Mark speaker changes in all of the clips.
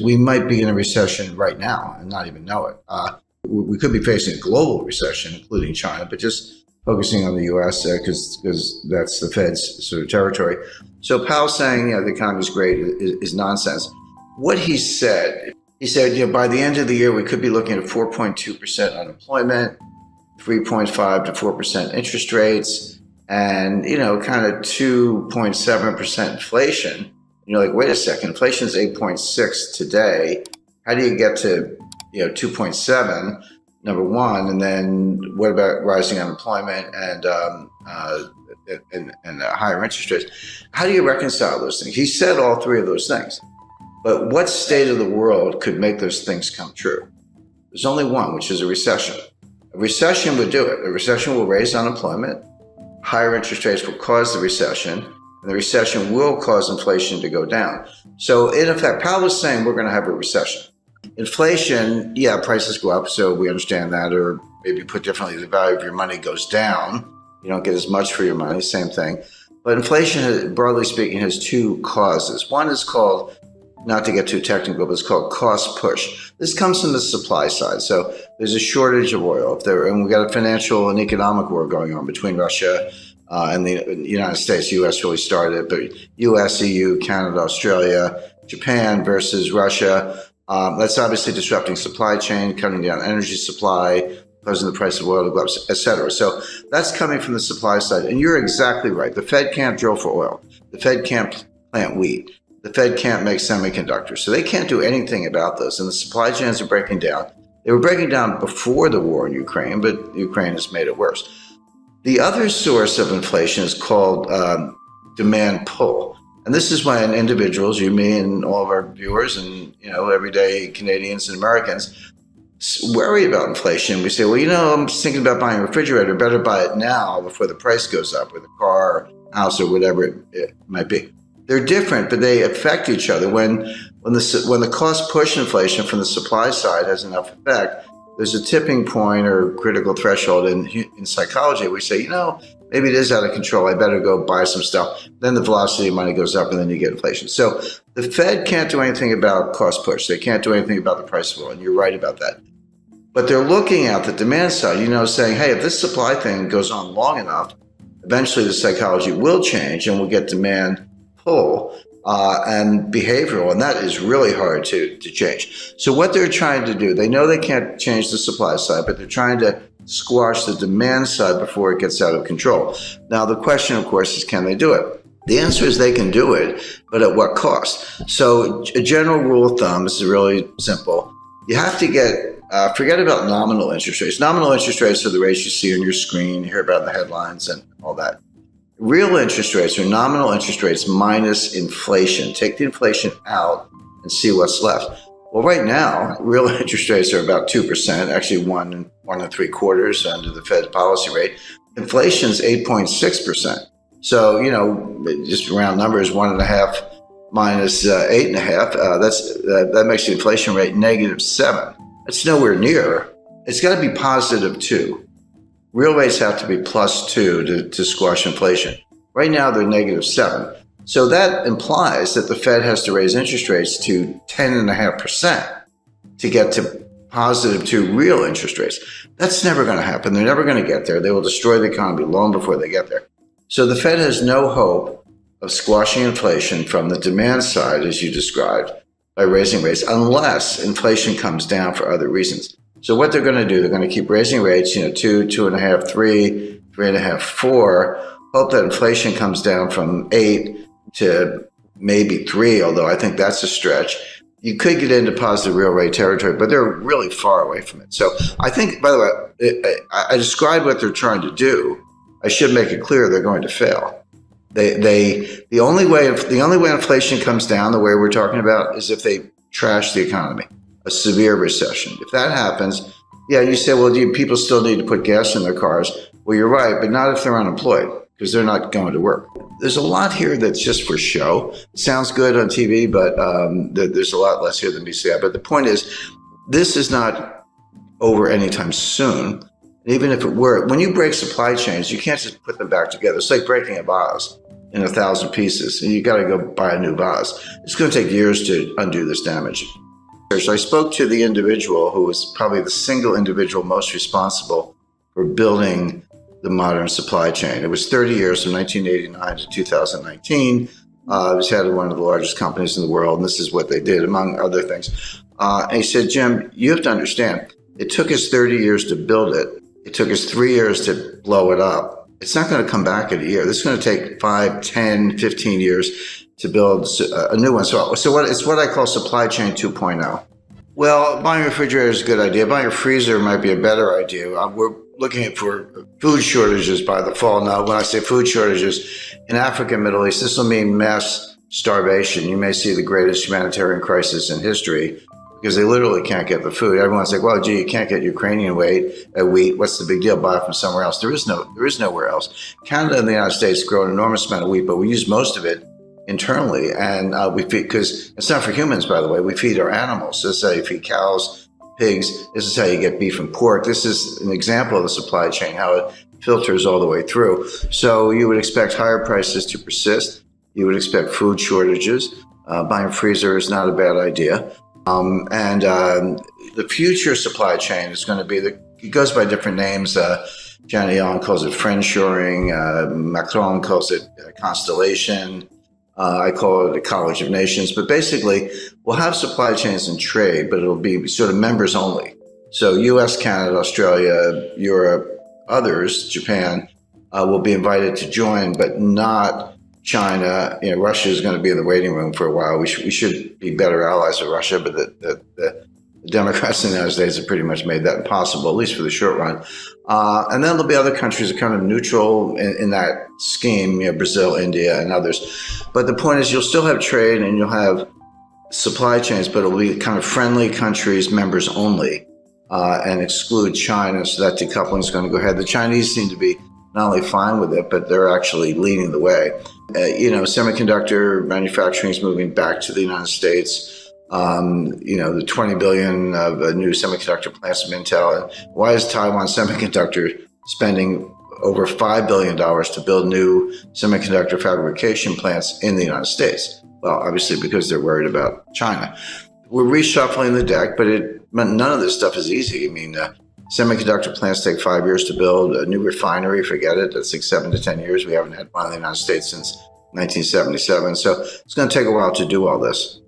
Speaker 1: We might be in a recession right now and not even know it. We could be facing a global recession, including China, but just focusing on the U.S. because that's the Fed's sort of territory. So Powell's saying, the economy is great is nonsense. What he said, by the end of the year, we could be looking at 4.2% unemployment, 3.5 to 4% interest rates, and, kind of 2.7% inflation. Wait a second, inflation is 8.6 today. How do you get to, 2.7, number one? And then what about rising unemployment and higher interest rates? How do you reconcile those things? He said all three of those things. But what state of the world could make those things come true? There's only one, which is a recession. A recession would do it. A recession will raise unemployment. Higher interest rates will cause the recession. And the recession will cause inflation to go down. So in effect, Powell was saying we're going to have a recession. Inflation, prices go up, so we understand that. Or maybe put differently, the value of your money goes down. You don't get as much for your money, same thing. But inflation, broadly speaking, has two causes. One is called, not to get too technical, but it's called cost push. This comes from the supply side. So there's a shortage of oil. And we've got a financial and economic war going on between Russia and the United States. U.S. really started it, but U.S., EU, Canada, Australia, Japan versus Russia. That's obviously disrupting supply chain, cutting down energy supply, causing the price of oil to go up, et cetera. So that's coming from the supply side. And you're exactly right. The Fed can't drill for oil. The Fed can't plant wheat. The Fed can't make semiconductors. So they can't do anything about this. And the supply chains are breaking down. They were breaking down before the war in Ukraine, but Ukraine has made it worse. The other source of inflation is called demand pull. And this is when individuals, you, me, and all of our viewers and, everyday Canadians and Americans worry about inflation. We say, well, I'm just thinking about buying a refrigerator. Better buy it now before the price goes up, or the car, or house, or whatever it might be. They're different, but they affect each other. When the cost push inflation from the supply side has enough effect, there's a tipping point or critical threshold in psychology. We say, maybe it is out of control. I better go buy some stuff. Then the velocity of money goes up and then you get inflation. So the Fed can't do anything about cost push. They can't do anything about the price of oil. And you're right about that. But they're looking at the demand side, saying, hey, if this supply thing goes on long enough, eventually the psychology will change and we'll get demand pull and behavioral. And that is really hard to change. So what they're trying to do, they know they can't change the supply side, but they're trying to squash the demand side before it gets out of control. Now, the question, of course, is can they do it? The answer is they can do it, but at what cost? So a general rule of thumb, this is really simple. You have to forget about nominal interest rates. Nominal interest rates are the rates you see on your screen, you hear about in the headlines and all that. Real interest rates are nominal interest rates minus inflation. Take the inflation out and see what's left. Well, right now, real interest rates are about 2%, actually 1.75% under the Fed's policy rate. Inflation's 8.6%. So, just round numbers, 1.5 minus 8.5, that makes the inflation rate -7. That's nowhere near. It's got to be +2. Real rates have to be +2 to squash inflation. Right now, they're -7. So that implies that the Fed has to raise interest rates to 10.5% to get to +2 real interest rates. That's never going to happen. They're never going to get there. They will destroy the economy long before they get there. So the Fed has no hope of squashing inflation from the demand side, as you described, by raising rates, unless inflation comes down for other reasons. So what they're going to do, they're going to keep raising rates, 2, 2.5, 3, 3.5, 4, hope that inflation comes down from 8 to maybe 3, although I think that's a stretch. You could get into positive real rate territory, but they're really far away from it. So I think, by the way, I described what they're trying to do. I should make it clear they're going to fail. The only way inflation comes down, the way we're talking about, is if they trash the economy, a severe recession. If that happens, you say, well, do people still need to put gas in their cars? Well, you're right, but not if they're unemployed, because they're not going to work. There's a lot here that's just for show. It sounds good on TV, but there's a lot less here than meets the eye. But the point is, this is not over anytime soon. Even if it were, when you break supply chains, you can't just put them back together. It's like breaking a vase in 1,000 pieces, and you got to go buy a new vase. It's going to take years to undo this damage. I spoke to the individual who was probably the single individual most responsible for building the modern supply chain. It was 30 years from 1989 to 2019. It was head of one of the largest companies in the world, and this is what they did, among other things. And he said, Jim, you have to understand, it took us 30 years to build it. It took us 3 years to blow it up. It's not going to come back in a year. This is going to take 5, 10, 15 years to build a new one. So it's what I call supply chain 2.0. Well, buying a refrigerator is a good idea. Buying a freezer might be a better idea. We're looking for food shortages by the fall. Now, when I say food shortages, in Africa and Middle East, this will mean mass starvation. You may see the greatest humanitarian crisis in history because they literally can't get the food. Everyone's like, well, gee, you can't get Ukrainian wheat. What's the big deal? Buy it from somewhere else. There is nowhere else. Canada and the United States grow an enormous amount of wheat, but we use most of it internally, and we feed, because it's not for humans, by the way. We feed our animals. This is how you feed cows, pigs. This is how you get beef and pork. This is an example of the supply chain, how it filters all the way through. So you would expect higher prices to persist. You would expect food shortages. Buying a freezer is not a bad idea. The future supply chain is going to be, it goes by different names. Janet Yellen calls it friendshoring. Macron calls it constellation. I call it a college of nations. But basically, we'll have supply chains and trade, but it'll be sort of members only. So US, Canada, Australia, Europe, others, Japan, will be invited to join, but not China. Russia is going to be in the waiting room for a while. We should be better allies with Russia, but the Democrats in the United States have pretty much made that impossible, at least for the short run. And then there'll be other countries that are kind of neutral in that scheme, Brazil, India, and others. But the point is, you'll still have trade and you'll have supply chains, but it'll be kind of friendly countries, members only, and exclude China. So that decoupling is going to go ahead. The Chinese seem to be not only fine with it, but they're actually leading the way. Semiconductor manufacturing is moving back to the United States. The 20 billion of new semiconductor plants from Intel. Why is Taiwan Semiconductor spending over $5 billion to build new semiconductor fabrication plants in the United States? Well, obviously because they're worried about China. We're reshuffling the deck, but none of this stuff is easy. Semiconductor plants take 5 years to build. A new refinery, forget it. That's like 7 to 10 years. We haven't had one in the United States since 1977. So it's going to take a while to do all this.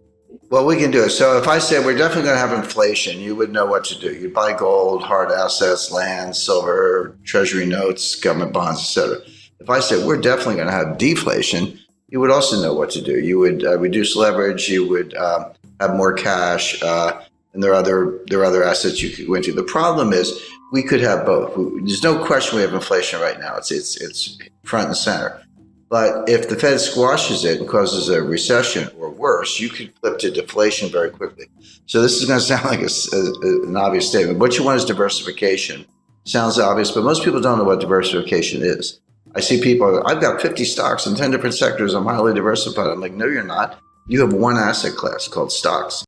Speaker 1: Well, we can do it. So if I say we're definitely going to have inflation, you would know what to do. You'd buy gold, hard assets, land, silver, treasury notes, government bonds, etc. If I say we're definitely going to have deflation, you would also know what to do. You would reduce leverage. You would have more cash, and there are other assets you could go into. The problem is we could have both. There's no question we have inflation right now. It's front and center. But if the Fed squashes it and causes a recession or worse, you could flip to deflation very quickly. So this is going to sound like an obvious statement. What you want is diversification. Sounds obvious, but most people don't know what diversification is. I see people, I've got 50 stocks in 10 different sectors. I'm highly diversified. I'm like, no, you're not. You have one asset class called stocks.